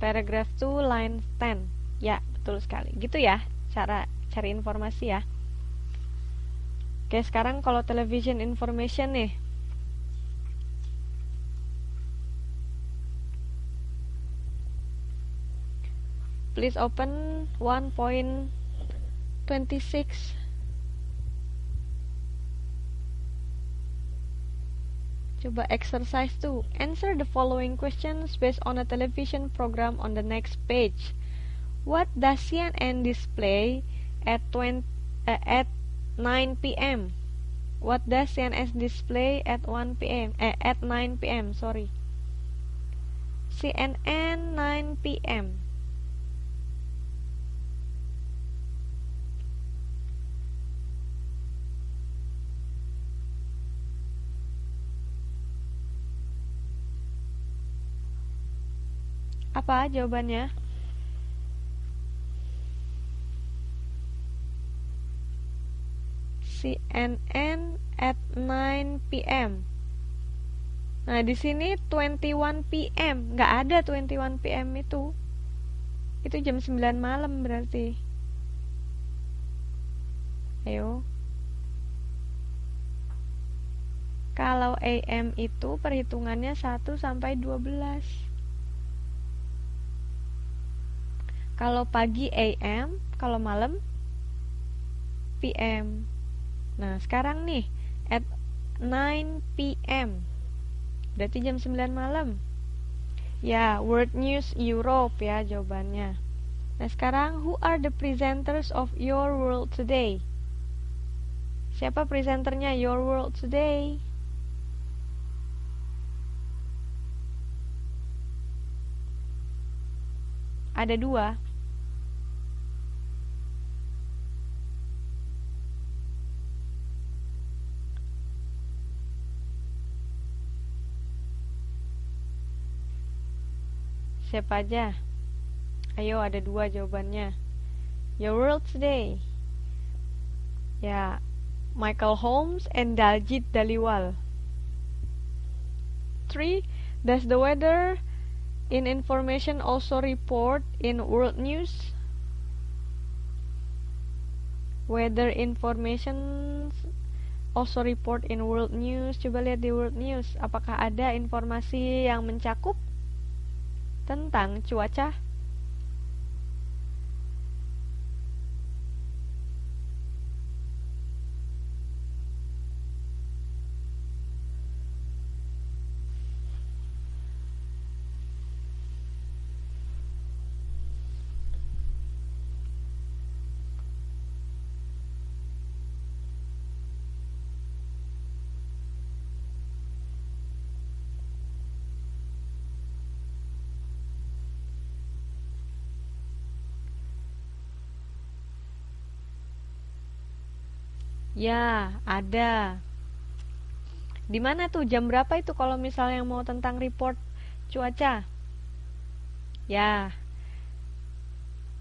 Paragraph 2 line 10. Ya, betul sekali. Gitu ya cara cari informasi ya. Oke, sekarang kalau television information nih. Please open 1.26. Coba exercise 2. Answer the following questions based on a television program on the next page. What does CNN display at 9 p.m.? What does CNN display at 1 p.m. At 9 p.m. Sorry. CNN 9 p.m. Apa jawabannya? CNN at 9 p.m. Nah, di sini 21 p.m. Nggak ada 21 p.m. itu. Itu jam 9 malam berarti. Ayo. Kalau AM itu perhitungannya 1 sampai 12. Kalau pagi AM, kalau malam PM. Nah, sekarang nih at 9 PM. Berarti jam 9 malam. Ya, World News Europe ya jawabannya. Nah, sekarang who are the presenters of Your World Today? Siapa presenternya Your World Today? Ada 2. Siapa aja? Ayo, ada 2 jawabannya. Your World Today. Ya, Michael Holmes and Daljit Daliwal. 3. Does the weather in information also report in world news? Weather information also report in world news. Coba lihat di world news. Apakah ada informasi yang mencakup tentang cuaca? Ya, ada. Di mana tuh? Jam berapa itu kalau misalnya mau tentang report cuaca? Ya.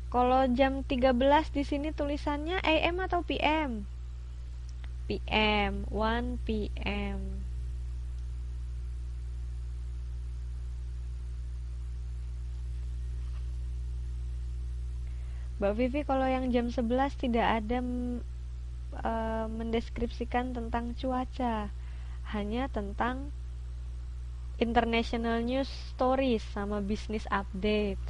Kalau jam 13 di sini tulisannya AM atau PM? PM, 1 PM. Mbak Vivi, kalau yang jam 11 tidak ada mendeskripsikan tentang cuaca, hanya tentang international news stories sama business update.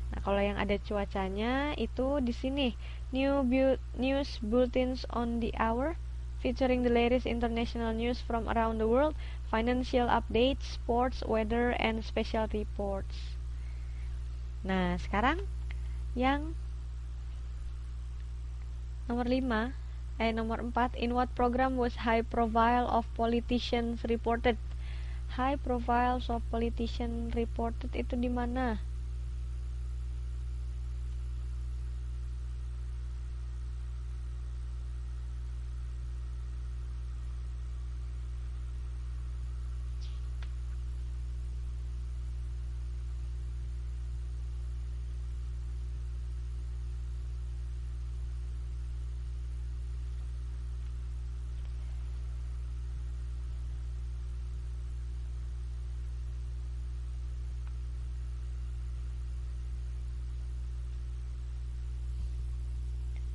Nah, kalau yang ada cuacanya itu di sini news bulletins on the hour featuring the latest international news from around the world, financial updates, sports, weather, and special reports. Nah, sekarang yang nomor 4, in what program was high profile of politicians reported? High profiles of politicians reported itu di mana?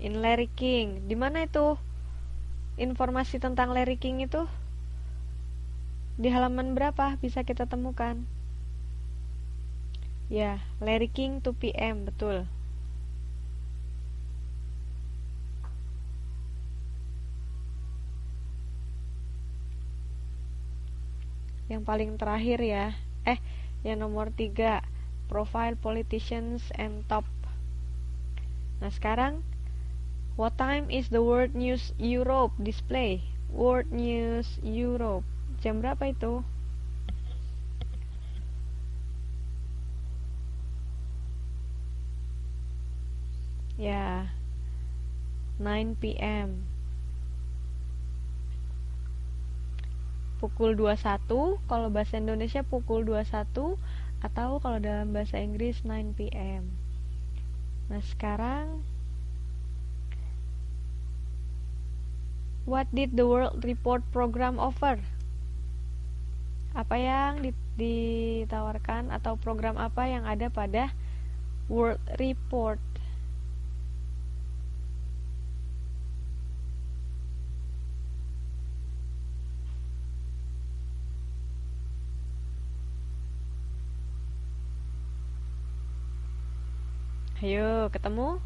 In Larry King. Di mana itu informasi tentang Larry King itu? Di halaman berapa bisa kita temukan? Ya, Larry King 2 PM, betul. Yang paling terakhir ya. Yang nomor 3, Profile Politicians and Top. Nah, sekarang what time is the World News Europe display? World News Europe. Jam berapa itu? Ya, 9 PM. Pukul 21, kalau bahasa Indonesia pukul 21, atau kalau dalam bahasa Inggris 9 PM. Nah, sekarang what did the World Report program offer? Apa yang ditawarkan atau program apa yang ada pada World Report? Ayo, ketemu?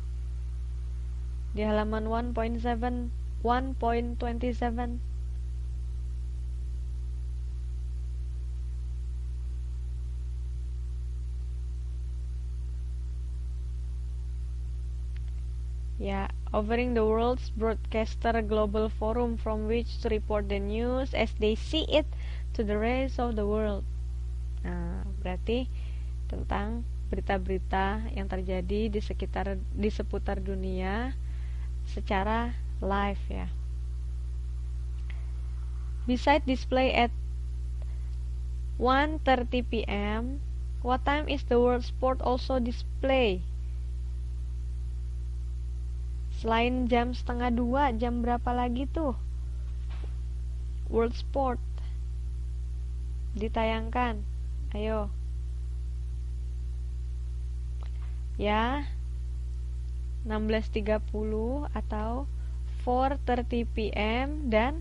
Di halaman 1.27. Ya, offering the world's broadcaster a global forum from which to report the news as they see it to the rest of the world. Nah, berarti tentang berita-berita yang terjadi di seputar dunia secara live ya. Beside display at 1:30 PM, what time is the world sport also display? Selain jam 1:30, jam berapa lagi tuh World Sport ditayangkan? Ayo. Ya, 16:30 atau 4:30 PM dan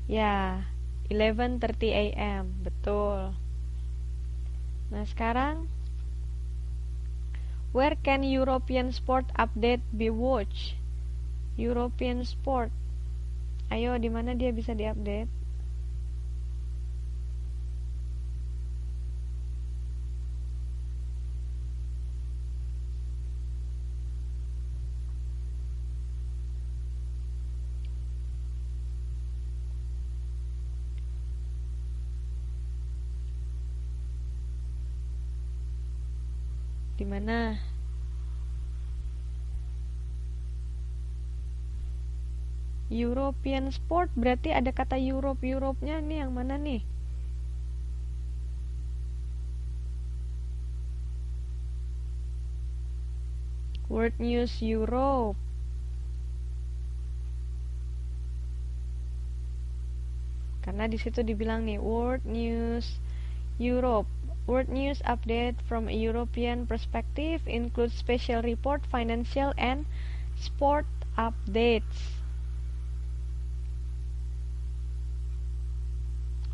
ya 11:30 AM. Betul. Nah, sekarang where can European sport update be watched? European sport. Ayo, di mana dia bisa diupdate? Di mana? European sport berarti ada kata Europe-nya nih, yang mana nih? World News Europe. Karena di situ dibilang nih World News Europe. World News update from a European perspective includes special report, financial and sport updates.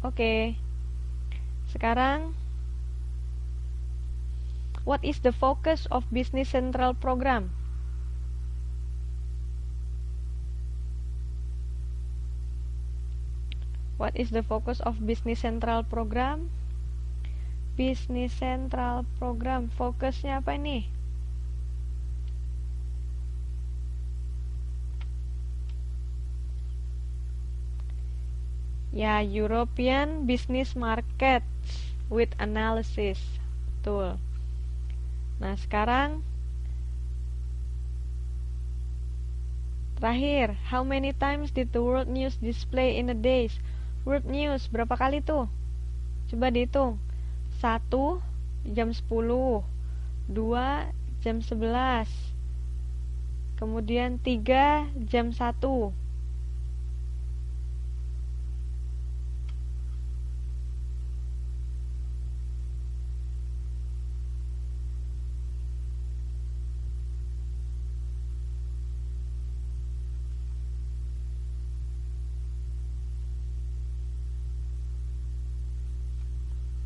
Oke. Sekarang what is the focus of Business Central program? What is the focus of Business Central program? Business Central program fokusnya apa nih? Ya, European Business Markets with Analysis. Betul. Nah, sekarang terakhir, how many times did the World News display in a day? World News berapa kali tuh? Coba dihitung. 1 jam 10, 2 jam 11, kemudian 3 jam 1.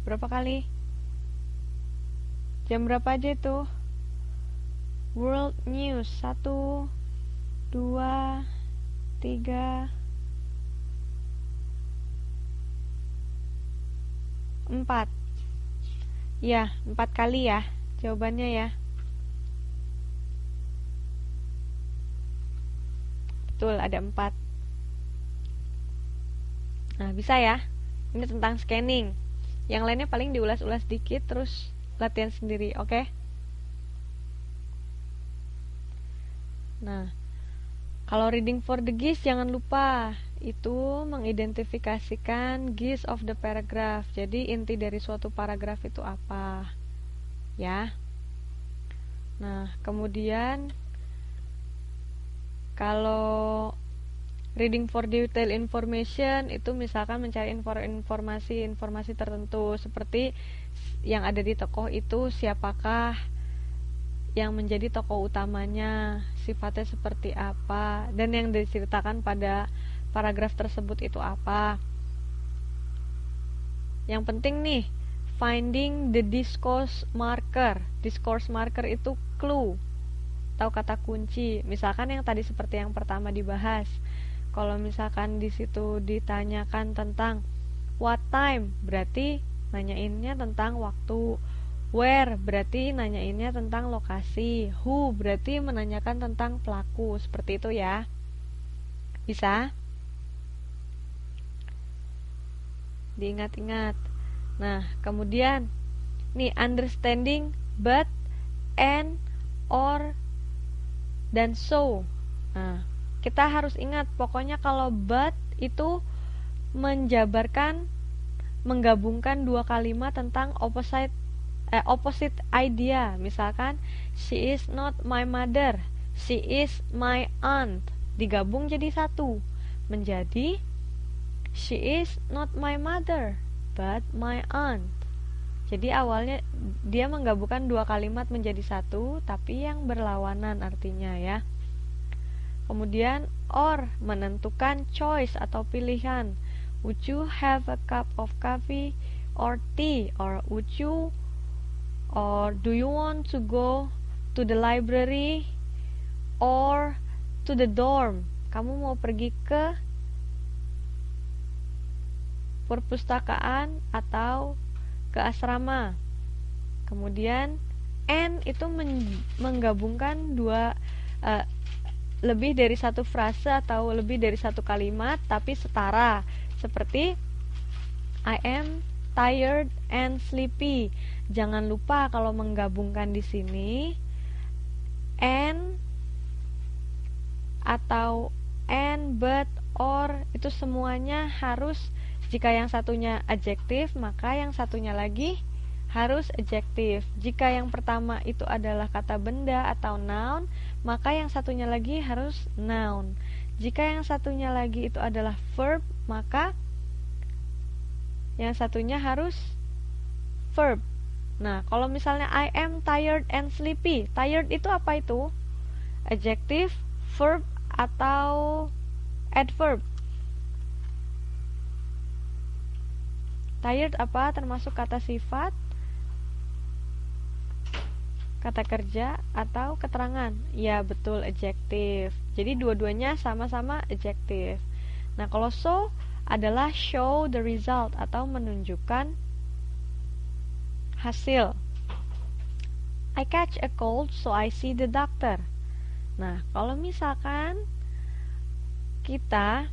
Berapa kali? Jam berapa aja itu? World News 1, 2, 3, 4. Ya, 4 kali ya jawabannya ya. Betul, ada 4. Nah, bisa ya. Ini tentang scanning. Yang lainnya paling diulas-ulas dikit terus latihan sendiri, oke? Nah, kalau reading for the gist jangan lupa itu mengidentifikasikan gist of the paragraph. Jadi inti dari suatu paragraf itu apa? Ya. Nah, kemudian kalau reading for detail information itu misalkan mencari informasi tertentu seperti yang ada di tokoh itu siapakah yang menjadi tokoh utamanya, sifatnya seperti apa, dan yang diceritakan pada paragraf tersebut itu apa. Yang penting nih, finding the discourse marker. Discourse marker itu clue atau kata kunci. Misalkan yang tadi seperti yang pertama dibahas. Kalau misalkan di situ ditanyakan tentang what time, berarti nanyainnya tentang waktu. Where berarti nanyainnya tentang lokasi. Who berarti menanyakan tentang pelaku. Seperti itu ya. Bisa? Diingat-ingat. Nah, kemudian nih understanding but, and, or, dan so. Nah, kita harus ingat pokoknya kalau but itu menggabungkan dua kalimat tentang opposite idea. Misalkan she is not my mother, she is my aunt, digabung jadi satu menjadi she is not my mother but my aunt. Jadi awalnya dia menggabungkan dua kalimat menjadi satu tapi yang berlawanan artinya ya. Kemudian or menentukan choice atau pilihan. Would you have a cup of coffee or tea, or would you, or do you want to go to the library or to the dorm? Kamu mau pergi ke perpustakaan atau ke asrama. Kemudian and itu menggabungkan lebih dari satu frase atau lebih dari satu kalimat tapi setara, seperti I am tired and sleepy. Jangan lupa kalau menggabungkan di sini and atau and, but, or itu semuanya harus, jika yang satunya adjektif maka yang satunya lagi harus adjektif. Jika yang pertama itu adalah kata benda atau noun, maka yang satunya lagi harus noun. Jika yang satunya lagi itu adalah verb, maka yang satunya harus verb. Nah, kalau misalnya I am tired and sleepy, tired itu apa itu? Adjektif, verb, atau adverb? Tired apa? Termasuk kata sifat, kata kerja, atau keterangan? Ya, betul, adjektif. Jadi dua-duanya sama-sama adjektif. Nah, kalau so adalah show the result atau menunjukkan hasil. I catch a cold so I see the doctor. Nah, kalau misalkan kita